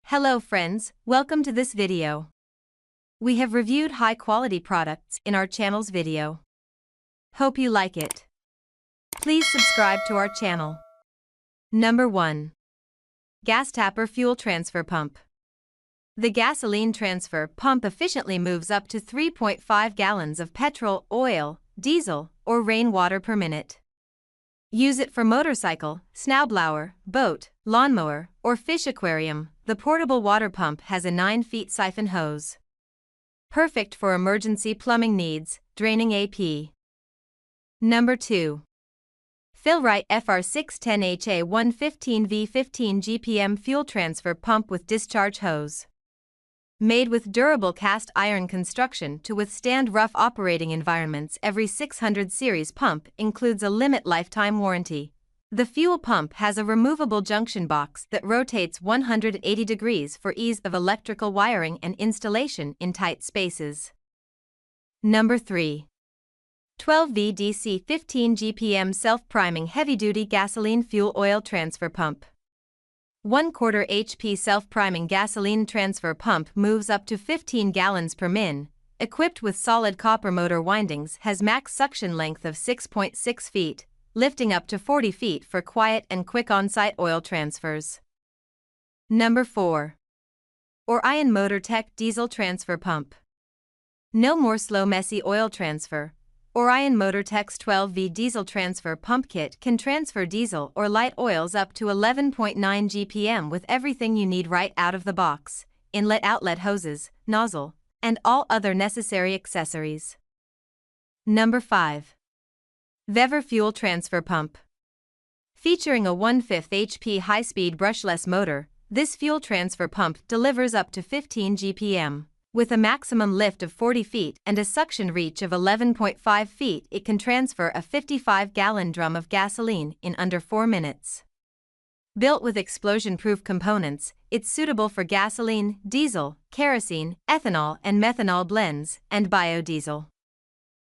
Hello friends, welcome to this video. We have reviewed high-quality products in our channel's video. Hope you like it. Please subscribe to our channel. Number 1. GasTapper Fuel Transfer Pump. The gasoline transfer pump efficiently moves up to 3.5 gallons of petrol, oil, diesel, or rainwater per minute. Use it for motorcycle, snowblower, boat, lawnmower, or fish aquarium. The portable water pump has a 9-foot siphon hose. Perfect for emergency plumbing needs, draining AP. Number 2. Fill-Rite FR610HA 115V15 GPM Fuel Transfer Pump with Discharge Hose. Made with durable cast iron construction to withstand rough operating environments, every 600 series pump includes a limit lifetime warranty. The fuel pump has a removable junction box that rotates 180 degrees for ease of electrical wiring and installation in tight spaces. Number 3. 12V DC 15 GPM Self-Priming Heavy-Duty Gasoline Fuel Oil Transfer Pump. 1/4 HP self-priming gasoline transfer pump moves up to 15 gallons per min, equipped with solid copper motor windings, has max suction length of 6.6 feet, lifting up to 40 feet for quiet and quick on-site oil transfers. Number 4. Orion MotorTech Diesel Transfer Pump. No more slow, messy oil transfer. Orion MotorTech's 12V Diesel Transfer Pump Kit can transfer diesel or light oils up to 11.9 GPM with everything you need right out of the box: inlet-outlet hoses, nozzle, and all other necessary accessories. Number 5. VEVOR Fuel Transfer Pump. Featuring a 1/5 HP high-speed brushless motor, this fuel transfer pump delivers up to 15 GPM. With a maximum lift of 40 feet and a suction reach of 11.5 feet, it can transfer a 55-gallon drum of gasoline in under 4 minutes. Built with explosion-proof components, it's suitable for gasoline, diesel, kerosene, ethanol and methanol blends, and biodiesel.